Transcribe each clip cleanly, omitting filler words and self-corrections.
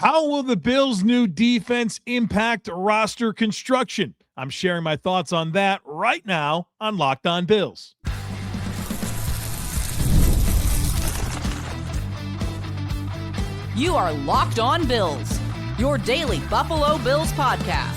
How will the Bills' new defense impact roster construction? I'm sharing my thoughts on that right now on Locked On Bills. You are Locked On Bills, your daily Buffalo Bills podcast.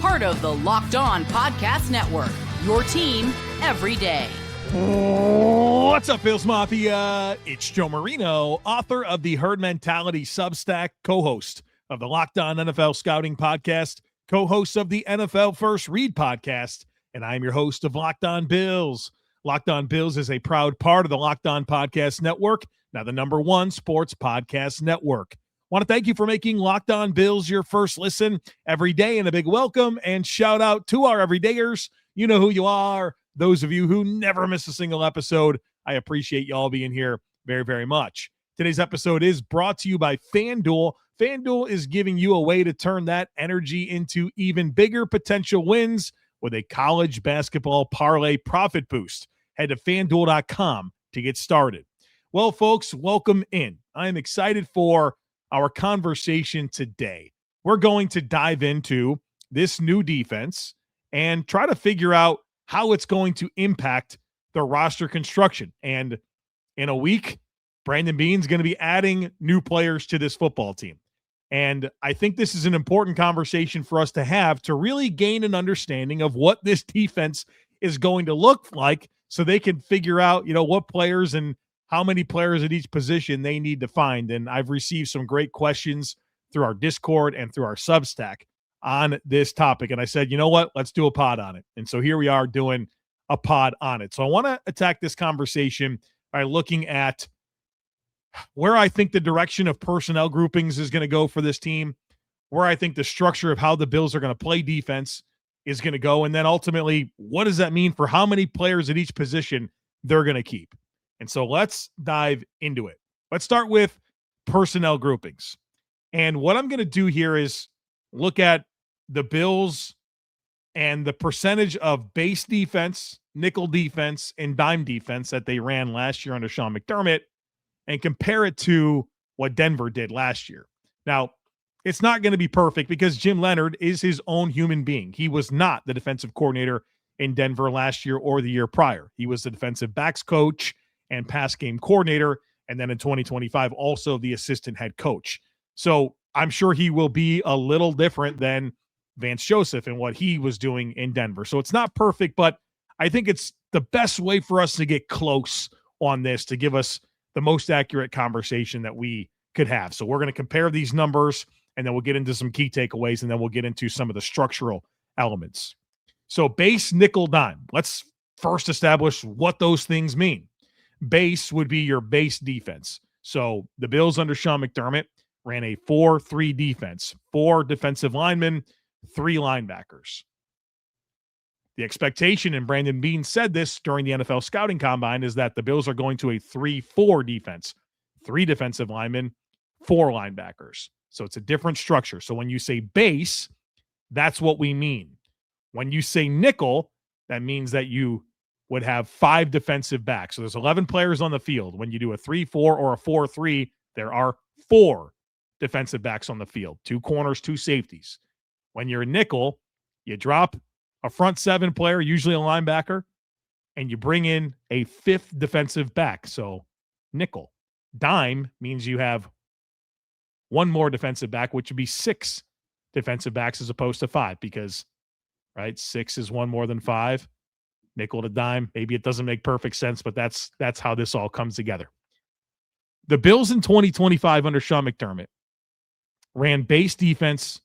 Part of the Locked On Podcast Network, your team every day. What's up, Bills Mafia? It's Joe Marino, author of the Herd Mentality Substack, co-host of the Locked On NFL Scouting Podcast, co-host of the NFL First Read Podcast, and I'm your host of Locked On Bills. Locked On Bills is a proud part of the Locked On Podcast Network, now the #1 sports podcast network. Want to thank you for making Locked On Bills your first listen every day, and a big welcome and shout out to our everydayers. You know who you are. Those of you who never miss a single episode, I appreciate you all being here very, very much. Today's episode is brought to you by FanDuel. FanDuel is giving you a way to turn that energy into even bigger potential wins with a college basketball parlay profit boost. Head to FanDuel.com to get started. Well, folks, welcome in. I am excited for our conversation today. We're going to dive into this new defense and try to figure out how it's going to impact the roster construction. And in a week, Brandon Beane's going to be adding new players to this football team. And I think this is an important conversation for us to have to really gain an understanding of what this defense is going to look like so they can figure out, what players and how many players at each position they need to find. And I've received some great questions through our Discord and through our Substack on this topic. And I said, you know what, let's do a pod on it. And so here we are doing a pod on it. So I want to attack this conversation by looking at where I think the direction of personnel groupings is going to go for this team, where I think the structure of how the Bills are going to play defense is going to go. And then ultimately, what does that mean for how many players at each position they're going to keep? And so let's dive into it. Let's start with personnel groupings. And what I'm going to do here is look at the Bills and the percentage of base defense, nickel defense, and dime defense that they ran last year under Sean McDermott and compare it to what Denver did last year. Now, it's not going to be perfect because Jim Leonhard is his own human being. He was not the defensive coordinator in Denver last year or the year prior. He was the defensive backs coach and pass game coordinator, and then in 2025, also the assistant head coach. So I'm sure he will be a little different than Vance Joseph and what he was doing in Denver. So it's not perfect, but I think it's the best way for us to get close on this to give us the most accurate conversation that we could have. So we're going to compare these numbers, and then we'll get into some key takeaways, and then we'll get into some of the structural elements. So base, nickel, dime. Let's first establish what those things mean. Base would be your base defense. So the Bills under Sean McDermott ran a 4-3 defense, 4 defensive linemen, 3 linebackers. The expectation, and Brandon Beane said this during the NFL Scouting Combine, is that the Bills are going to a 3-4 defense, 3 defensive linemen, 4 linebackers. So it's a different structure. So when you say base, that's what we mean. When you say nickel, that means that you would have 5 defensive backs. So there's 11 players on the field. When you do a 3-4 or a 4-3, there are 4 defensive backs on the field, 2 corners, 2 safeties. When you're a nickel, you drop a front 7 player, usually a linebacker, and you bring in a 5th defensive back. So nickel. Dime means you have 1 more defensive back, which would be 6 defensive backs as opposed to 5, because, right, 6 is 1 more than 5. Nickel to dime. Maybe it doesn't make perfect sense, but that's how this all comes together. The Bills in 2025 under Sean McDermott ran base defense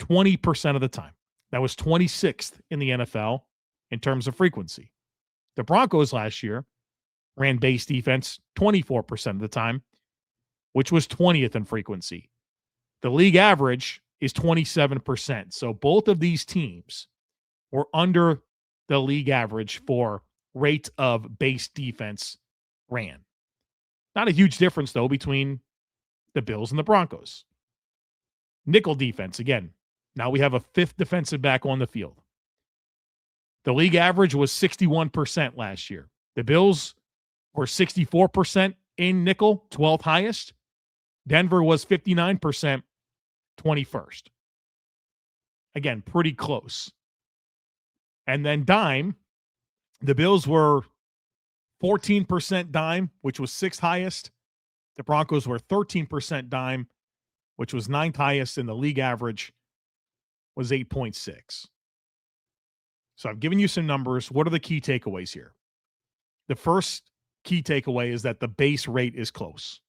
20% of the time. That was 26th in the NFL in terms of frequency. The Broncos last year ran base defense 24% of the time, which was 20th in frequency. The league average is 27%. So both of these teams were under the league average for rate of base defense ran. Not a huge difference, though, between the Bills and the Broncos. Nickel defense, again, now we have a 5th defensive back on the field. The league average was 61% last year. The Bills were 64% in nickel, 12th highest. Denver was 59%, 21st. Again, pretty close. And then dime, the Bills were 14% dime, which was 6th highest. The Broncos were 13% dime, which was 9th highest, and the league average was 8.6. So I've given you some numbers. What are the key takeaways here? The first key takeaway is that the base rate is close.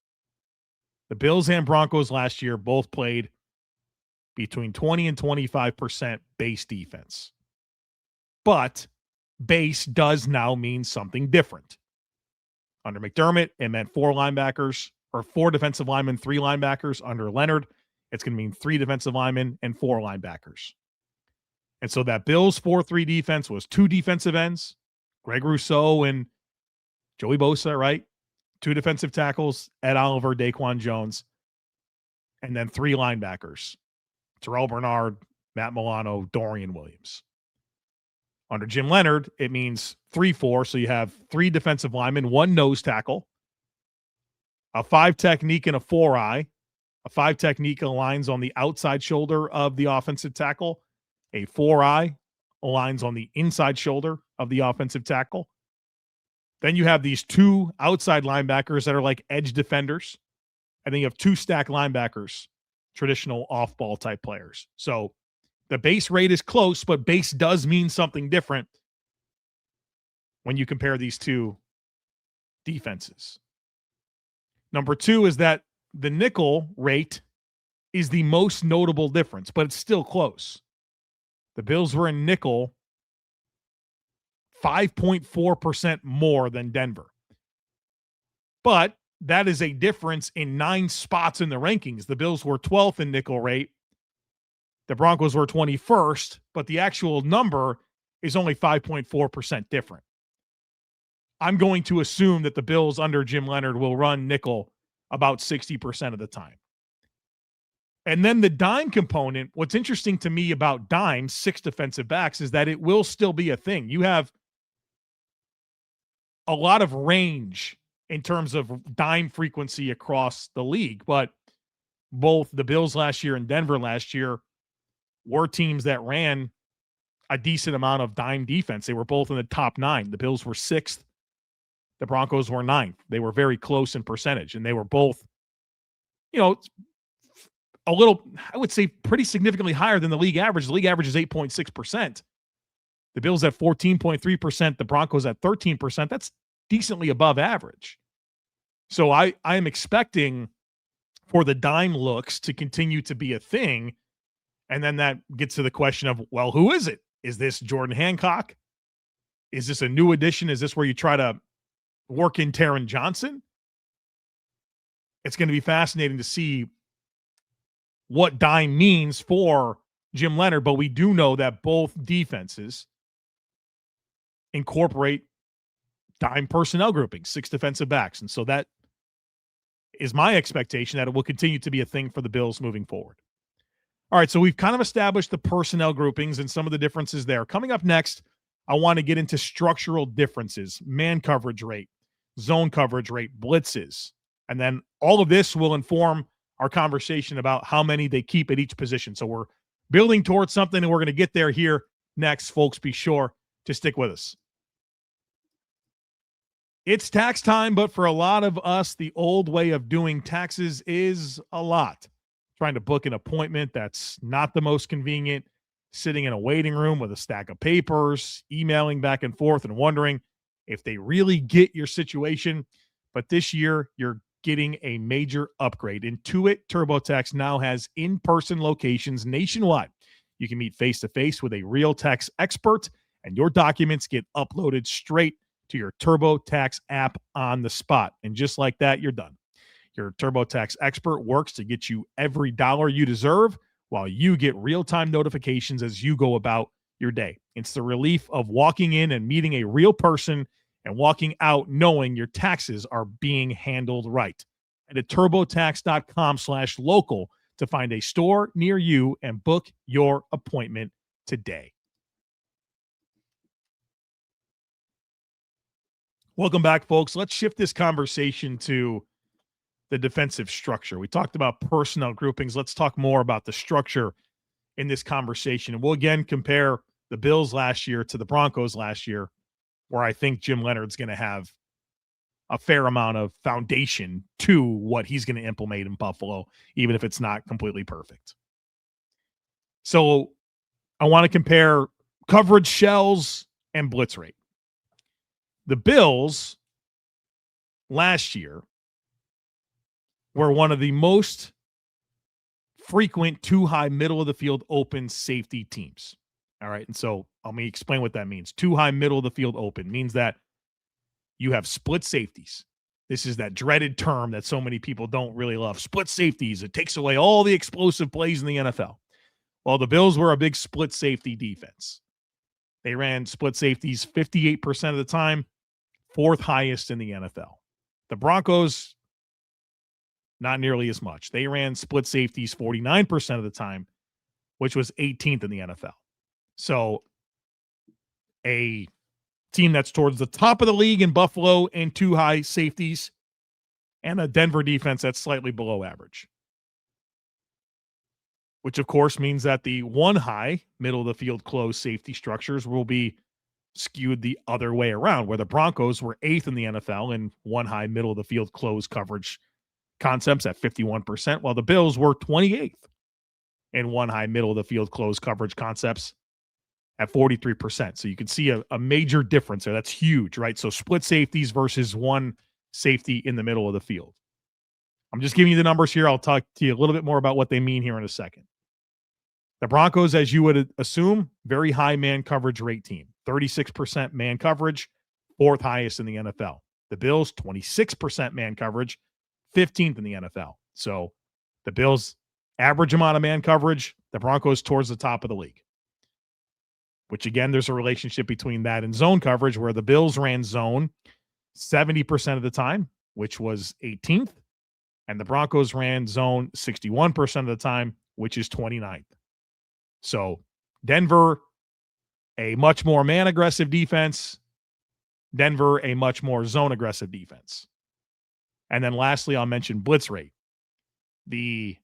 The Bills and Broncos last year both played between 20 and 25% base defense. But base does now mean something different. Under McDermott, it meant 4 linebackers, or 4 defensive linemen, 3 linebackers. Under Leonhard, it's going to mean 3 defensive linemen and 4 linebackers. And so that Bills 4-3 defense was 2 defensive ends, Greg Rousseau and Joey Bosa, right? 2 defensive tackles, Ed Oliver, Daquan Jones, and then 3 linebackers, Terrell Bernard, Matt Milano, Dorian Williams. Under Jim Leonhard, it means 3-4, so you have 3 defensive linemen, 1 nose tackle, a 5 technique and a 4-eye. A 5 technique aligns on the outside shoulder of the offensive tackle. A 4-eye aligns on the inside shoulder of the offensive tackle. Then you have these 2 outside linebackers that are like edge defenders. And then you have 2 stack linebackers, traditional off-ball type players. So the base rate is close, but base does mean something different when you compare these 2 defenses. Number 2 is that the nickel rate is the most notable difference, but it's still close. The Bills were in nickel 5.4% more than Denver. But that is a difference in 9 spots in the rankings. The Bills were 12th in nickel rate. The Broncos were 21st, but the actual number is only 5.4% different. I'm going to assume that the Bills under Jim Leonhard will run nickel about 60% of the time. And then the dime component, what's interesting to me about dime, 6 defensive backs, is that it will still be a thing. You have a lot of range in terms of dime frequency across the league, but both the Bills last year and Denver last year were teams that ran a decent amount of dime defense. They were both in the top 9. The Bills were 6th. The Broncos were 9th. They were very close in percentage, and they were both, a little, I would say, pretty significantly higher than the league average. The league average is 8.6%. The Bills at 14.3%. The Broncos at 13%. That's decently above average. So I am expecting for the dime looks to continue to be a thing. And then that gets to the question of, well, who is it? Is this Jordan Hancock? Is this a new addition? Is this where you try to work in Taron Johnson? It's going to be fascinating to see what dime means for Jim Leonhard, but we do know that both defenses incorporate dime personnel grouping, 6 defensive backs. And so that is my expectation that it will continue to be a thing for the Bills moving forward. All right, so we've kind of established the personnel groupings and some of the differences there. Coming up next, I want to get into structural differences, man coverage rate, zone coverage rate, blitzes. And then all of this will inform our conversation about how many they keep at each position. So we're building towards something, and we're going to get there here next, folks. Be sure to stick with us. It's tax time, but for a lot of us, the old way of doing taxes is a lot. Trying to book an appointment that's not the most convenient, sitting in a waiting room with a stack of papers, emailing back and forth and wondering if they really get your situation. But this year, you're getting a major upgrade. Intuit TurboTax now has in-person locations nationwide. You can meet face-to-face with a real tax expert, and your documents get uploaded straight to your TurboTax app on the spot. And just like that, you're done. Your TurboTax expert works to get you every dollar you deserve while you get real-time notifications as you go about your day. It's the relief of walking in and meeting a real person and walking out knowing your taxes are being handled right. Head to turbotax.com/local to find a store near you and book your appointment today. Welcome back, folks. Let's shift this conversation to the defensive structure. We talked about personnel groupings. Let's talk more about the structure in this conversation. And we'll again compare the Bills last year to the Broncos last year, where I think Jim Leonhard's going to have a fair amount of foundation to what he's going to implement in Buffalo, even if it's not completely perfect. So I want to compare coverage shells and blitz rate. The Bills last year were one of the most frequent too high middle of the field open safety teams. All right. And so let me explain what that means. Too high middle of the field open means that you have split safeties. This is that dreaded term that so many people don't really love. Split safeties. It takes away all the explosive plays in the NFL. Well, the Bills were a big split safety defense. They ran split safeties 58% of the time, fourth highest in the NFL. The Broncos, not nearly as much. They ran split safeties 49% of the time, which was 18th in the NFL. So a team that's towards the top of the league in Buffalo in too high safeties, and a Denver defense that's slightly below average. Which, of course, means that the one high middle of the field closed safety structures will be skewed the other way around, where the Broncos were 8th in the NFL in one high middle of the field closed coverage concepts at 51%, while the Bills were 28th in one high middle of the field closed coverage concepts at 43%. So you can see a major difference there. That's huge, right? So split safeties versus one safety in the middle of the field. I'm just giving you the numbers here. I'll talk to you a little bit more about what they mean here in a second. The Broncos, as you would assume, very high man coverage rate team. 36% man coverage, fourth highest in the NFL. The Bills, 26% man coverage, 15th in the NFL. So the Bills, average amount of man coverage, the Broncos towards the top of the league. Which, again, there's a relationship between that and zone coverage, where the Bills ran zone 70% of the time, which was 18th. And the Broncos ran zone 61% of the time, which is 29th. So Denver, a much more man-aggressive defense. Denver, a much more zone-aggressive defense. And then lastly, I'll mention blitz rate. The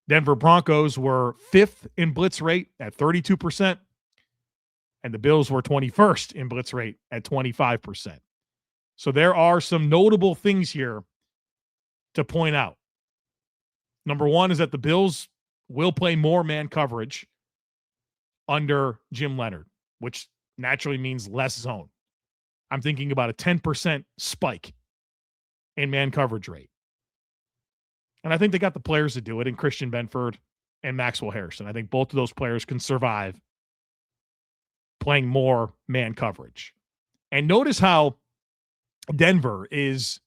Denver Broncos were 5th in blitz rate at 32%, and the Bills were 21st in blitz rate at 25%. So there are some notable things here to point out. Number one is that the Bills will play more man coverage under Jim Leonhard, which naturally means less zone. I'm thinking about a 10% spike in man coverage rate. And I think they got the players to do it in Christian Benford and Maxwell Hairston. I think both of those players can survive playing more man coverage. And notice how Denver is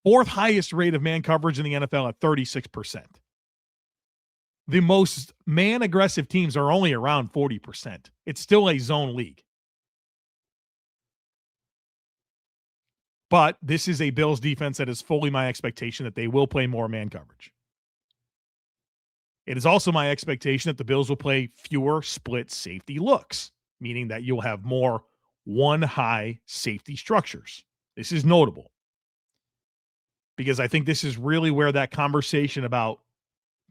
fourth highest rate of man coverage in the NFL at 36%. The most man-aggressive teams are only around 40%. It's still a zone league. But this is a Bills defense that is fully my expectation that they will play more man coverage. It is also my expectation that the Bills will play fewer split safety looks, meaning that you'll have more one-high safety structures. This is notable because I think this is really where that conversation about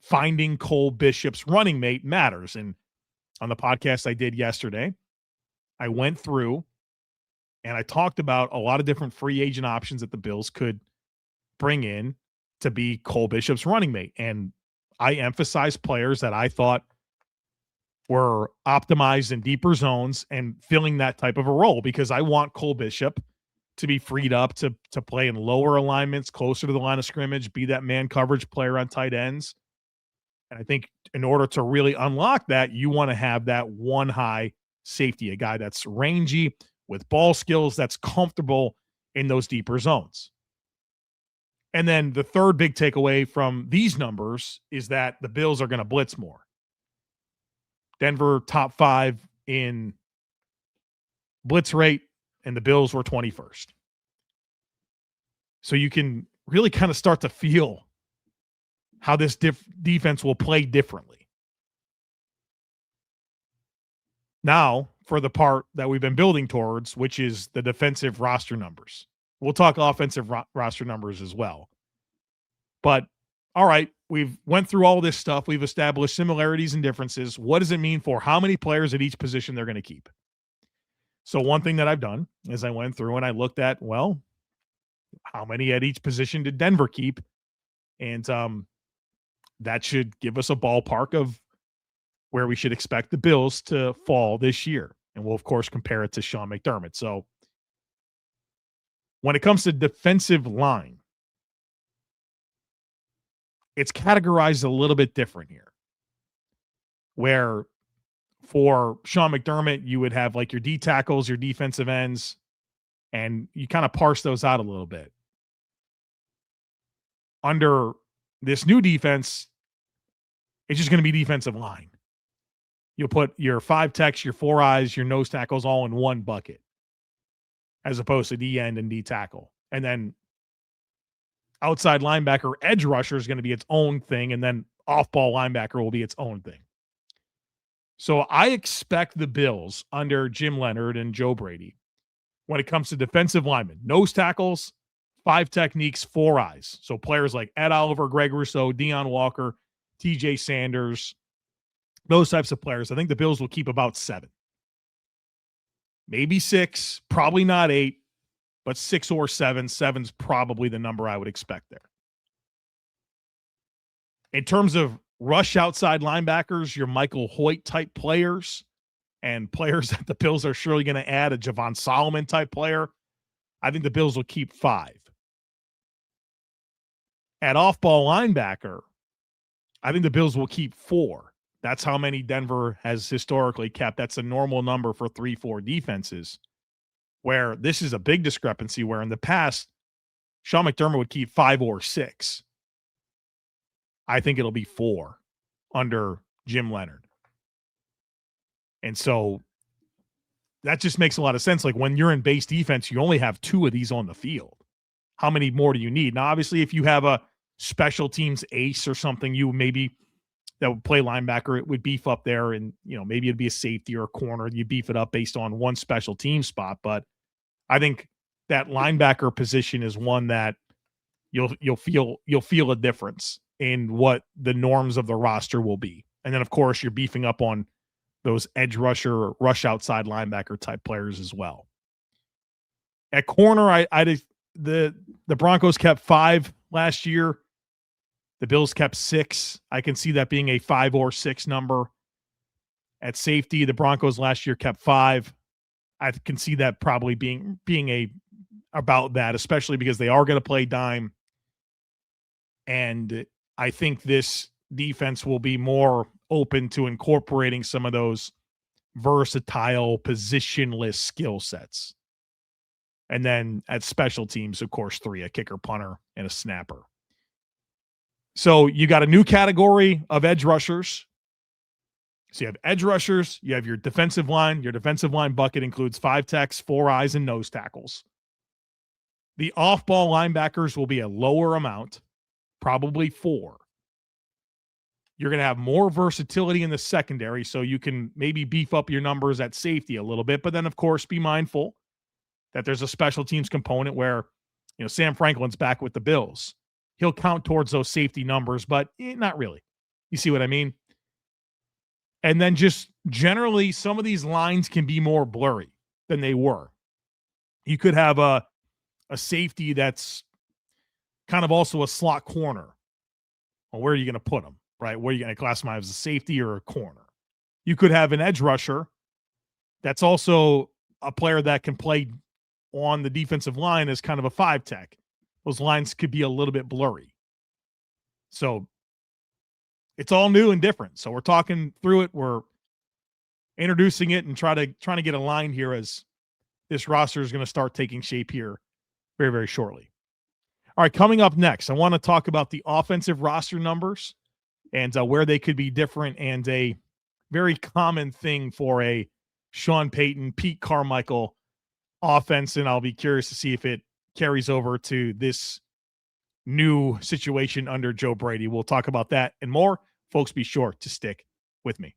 finding Cole Bishop's running mate matters. And on the podcast I did yesterday, I went through and I talked about a lot of different free agent options that the Bills could bring in to be Cole Bishop's running mate. And I emphasized players that I thought were optimized in deeper zones and filling that type of a role, because I want Cole Bishop to be freed up to play in lower alignments, closer to the line of scrimmage, be that man coverage player on tight ends. And I think in order to really unlock that, you want to have that one high safety, a guy that's rangy with ball skills, that's comfortable in those deeper zones. And then the third big takeaway from these numbers is that the Bills are going to blitz more. Denver top 5 in blitz rate, and the Bills were 21st. So you can really kind of start to feel how this defense will play differently. Now, for the part that we've been building towards, which is the defensive roster numbers. We'll talk offensive roster numbers as well. But all right, we've went through all this stuff. We've established similarities and differences. What does it mean for how many players at each position they're going to keep? So one thing that I've done is I went through and I looked at, well, how many at each position did Denver keep? And that should give us a ballpark of where we should expect the Bills to fall this year. And we'll, of course, compare it to Sean McDermott. So when it comes to defensive line, it's categorized a little bit different here. Where for Sean McDermott, you would have like your D tackles, your defensive ends, and you kind of parse those out a little bit. Under this new defense, it's just going to be defensive line. You'll put your 5 techs, your 4 eyes, your nose tackles all in one bucket, as opposed to D end and D tackle. And then outside linebacker, edge rusher is going to be its own thing, and then off-ball linebacker will be its own thing. So I expect the Bills under Jim Leonhard and Joe Brady, when it comes to defensive linemen, nose tackles, 5 techniques, 4 eyes. So players like Ed Oliver, Greg Rousseau, Deion Walker, TJ Sanders, those types of players. I think the Bills will keep about 7. Maybe 6, probably not 8, but 6 or 7. 7's probably the number I would expect there. In terms of rush outside linebackers, your Michael Hoyt type players and players that the Bills are surely going to add, a Javon Solomon type player, I think the Bills will keep 5. At off-ball linebacker, I think the Bills will keep 4. That's how many Denver has historically kept. That's a normal number for 3-4 defenses, where this is a big discrepancy where in the past, Sean McDermott would keep 5 or 6. I think it'll be 4 under Jim Leonhard. And so that just makes a lot of sense. Like when you're in base defense, you only have 2 of these on the field. How many more do you need? Now, obviously, if you have a special teams ace or something, you maybe that would play linebacker, it would beef up there, and maybe it'd be a safety or a corner. You beef it up based on one special team spot. But I think that linebacker position is one that you'll feel a difference in what the norms of the roster will be. And then of course you're beefing up on those edge rusher or rush outside linebacker type players as well. At corner, the Broncos kept 5 last year. The Bills kept 6. I can see that being a 5 or 6 number. At safety, the Broncos last year kept 5. I can see that probably being about that, especially because they are going to play dime. And I think this defense will be more open to incorporating some of those versatile, positionless skill sets. And then at special teams, of course, 3, a kicker, punter, and a snapper. So you got a new category of edge rushers. So you have edge rushers, you have your defensive line. Your defensive line bucket includes 5 techs, 4 eyes, and nose tackles. The off-ball linebackers will be a lower amount, probably 4. You're going to have more versatility in the secondary, so you can maybe beef up your numbers at safety a little bit. But then, of course, be mindful that there's a special teams component where, Sam Franklin's back with the Bills. He'll count towards those safety numbers, but not really. You see what I mean? And then just generally, some of these lines can be more blurry than they were. You could have a safety that's kind of also a slot corner. Well, where are you going to put them, right? Where are you going to classify as a safety or a corner? You could have an edge rusher that's also a player that can play on the defensive line as kind of a 5 tech. Those lines could be a little bit blurry. So it's all new and different. So we're talking through it. We're introducing it and trying to get a line here as this roster is going to start taking shape here very, very shortly. All right, coming up next, I want to talk about the offensive roster numbers and where they could be different, and a very common thing for a Sean Payton, Pete Carmichael offense, and I'll be curious to see if it carries over to this new situation under Joe Brady. We'll talk about that and more. Folks, be sure to stick with me.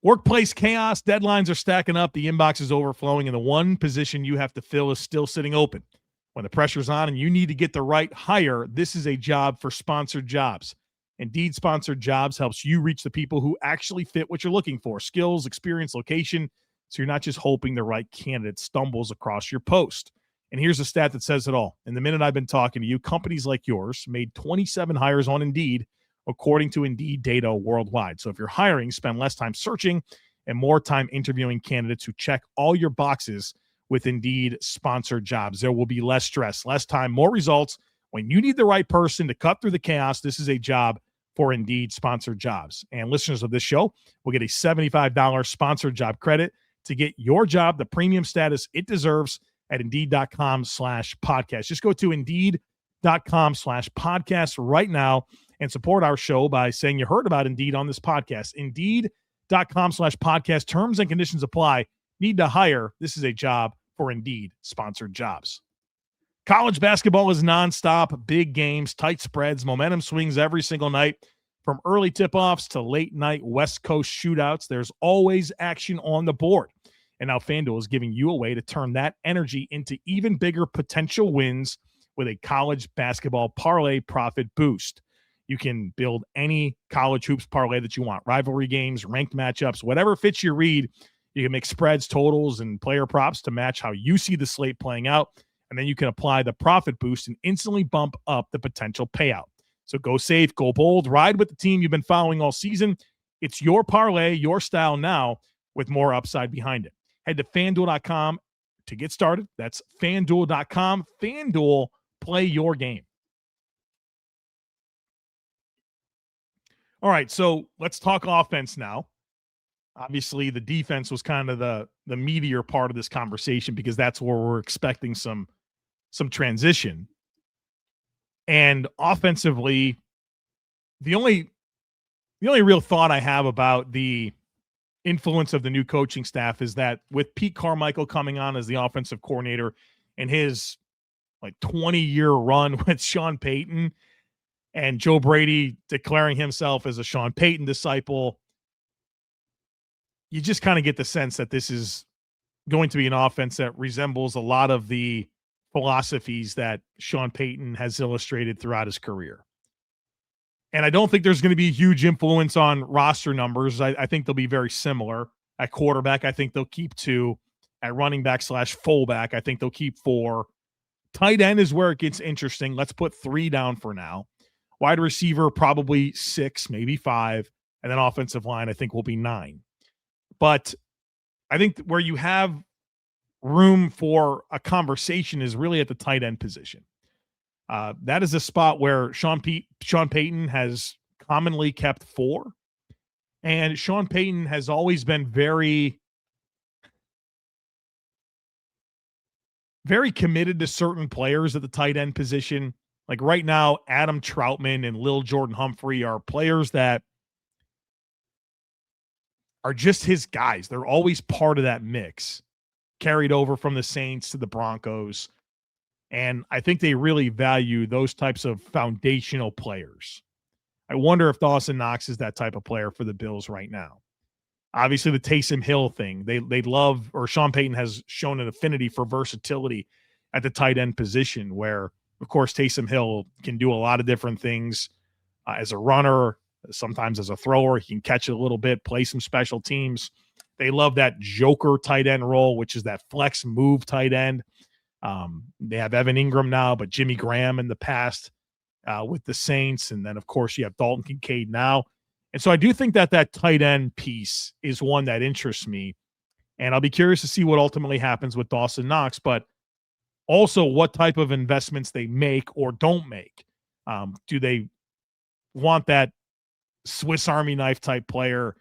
Workplace chaos, deadlines are stacking up, the inbox is overflowing, and the one position you have to fill is still sitting open. When the pressure's on and you need to get the right hire, this is a job for sponsored jobs. Indeed Sponsored Jobs helps you reach the people who actually fit what you're looking for: skills, experience, location. So you're not just hoping the right candidate stumbles across your post. And here's a stat that says it all. In the minute I've been talking to you, companies like yours made 27 hires on Indeed, according to Indeed data worldwide. So if you're hiring, spend less time searching and more time interviewing candidates who check all your boxes with Indeed Sponsored Jobs. There will be less stress, less time, more results. When you need the right person to cut through the chaos, this is a job for Indeed Sponsored Jobs. And listeners of this show will get a $75 sponsored job credit to get your job the premium status it deserves at Indeed.com/podcast. Just go to Indeed.com/podcast right now and support our show by saying you heard about Indeed on this podcast. Indeed.com/podcast. Terms and conditions apply. Need to hire? This is a job for Indeed Sponsored Jobs. College basketball is nonstop, big games, tight spreads, momentum swings every single night. From early tip-offs to late-night West Coast shootouts, there's always action on the board. And now FanDuel is giving you a way to turn that energy into even bigger potential wins with a college basketball parlay profit boost. You can build any college hoops parlay that you want: rivalry games, ranked matchups, whatever fits your read. You can make spreads, totals, and player props to match how you see the slate playing out. And then you can apply the profit boost and instantly bump up the potential payout. So go safe, go bold, ride with the team you've been following all season. It's your parlay, your style now, with more upside behind it. Head to FanDuel.com to get started. That's FanDuel.com. FanDuel, play your game. All right, so let's talk offense now. Obviously, the defense was kind of the meatier part of this conversation because that's where we're expecting some transition. And offensively, the only real thought I have about the influence of the new coaching staff is that with Pete Carmichael coming on as the offensive coordinator and his 20-year run with Sean Payton, and Joe Brady declaring himself as a Sean Payton disciple, you just kind of get the sense that this is going to be an offense that resembles a lot of the philosophies that Sean Payton has illustrated throughout his career. And I don't think there's going to be a huge influence on roster numbers. I think they'll be very similar. At quarterback, I think they'll keep 2. At running back / fullback, I think they'll keep 4. Tight end is where it gets interesting. Let's put 3 down for now. Wide receiver, probably 6, maybe 5. And then offensive line, I think, will be 9. But I think where you have room for a conversation is really at the tight end position. That is a spot where Sean Payton has commonly kept 4. And Sean Payton has always been very, very committed to certain players at the tight end position. Like right now, Adam Troutman and Lil Jordan Humphrey are players that are just his guys. They're always part of that mix, carried over from the Saints to the Broncos. And I think they really value those types of foundational players. I wonder if Dawson Knox is that type of player for the Bills right now. Obviously, the Taysom Hill thing, they love, or Sean Payton has shown an affinity for versatility at the tight end position, where, of course, Taysom Hill can do a lot of different things as a runner, sometimes as a thrower. He can catch it a little bit, play some special teams. They love that joker tight end role, which is that flex move tight end. They have Evan Ingram now, but Jimmy Graham in the past with the Saints. And then, of course, you have Dalton Kincaid now. And so I do think that that tight end piece is one that interests me. And I'll be curious to see what ultimately happens with Dawson Knox, but also what type of investments they make or don't make. Do they want that Swiss Army knife type player?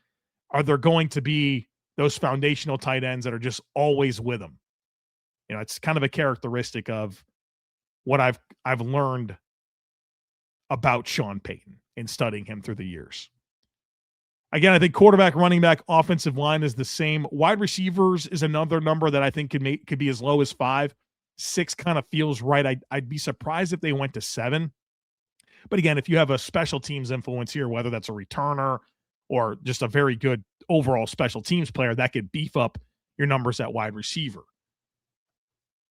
Are there going to be those foundational tight ends that are just always with them? You know, it's kind of a characteristic of what I've learned about Sean Payton in studying him through the years. Again, I think quarterback, running back, offensive line is the same. Wide receivers is another number that I think could be as low as 5. 6 kind of feels right. I'd be surprised if they went to 7. But again, if you have a special teams influence here, whether that's a returner or just a very good overall special teams player, that could beef up your numbers at wide receiver.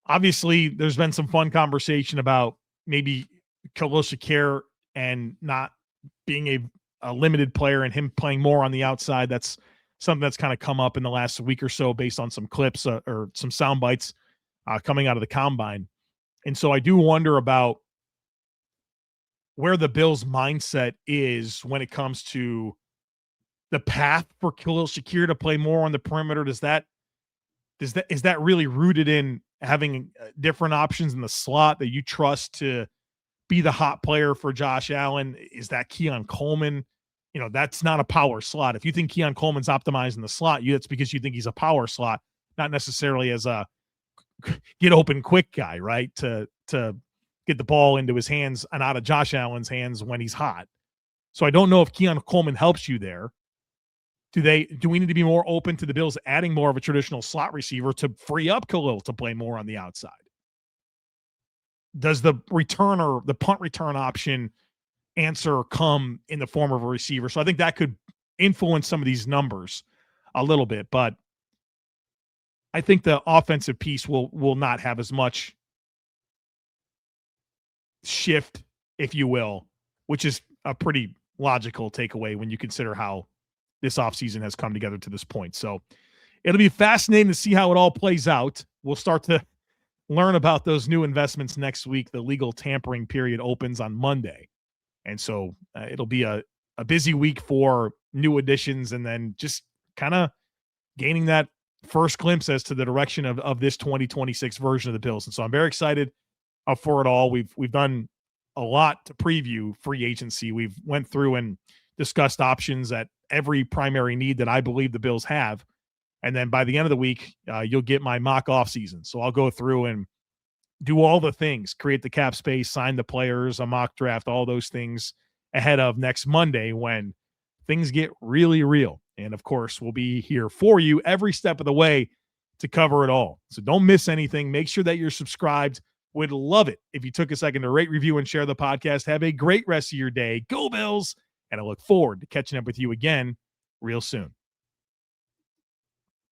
Obviously, there's been some fun conversation about maybe Khalil Shakir and not being a limited player and him playing more on the outside. That's something that's kind of come up in the last week or so based on some clips or some sound bites coming out of the combine. And so I do wonder about where the Bills' mindset is when it comes to the path for Khalil Shakir to play more on the perimeter. Is that really rooted in having different options in the slot that you trust to be the hot player for Josh Allen? Is that Keon Coleman? That's not a power slot. If you think Keon Coleman's optimized in the slot, that's because you think he's a power slot, not necessarily as a get open quick guy, right? To get the ball into his hands and out of Josh Allen's hands when he's hot. So I don't know if Keon Coleman helps you there. Do we need to be more open to the Bills adding more of a traditional slot receiver to free up Khalil to play more on the outside? Does the punt return option answer come in the form of a receiver? So I think that could influence some of these numbers a little bit, but I think the offensive piece will not have as much shift, if you will, which is a pretty logical takeaway when you consider how this offseason has come together to this point. So it'll be fascinating to see how it all plays out. We'll start to learn about those new investments next week. The legal tampering period opens on Monday. And so it'll be a busy week for new additions and then just kind of gaining that first glimpse as to the direction of this 2026 version of the Bills. And so I'm very excited for it all. We've done a lot to preview free agency. We've went through and discussed options at every primary need that I believe the Bills have. And then by the end of the week, you'll get my mock offseason. So I'll go through and do all the things, create the cap space, sign the players, a mock draft, all those things ahead of next Monday when things get really real. And of course, we'll be here for you every step of the way to cover it all. So don't miss anything. Make sure that you're subscribed. Would love it if you took a second to rate, review, and share the podcast. Have a great rest of your day. Go Bills. And I look forward to catching up with you again real soon.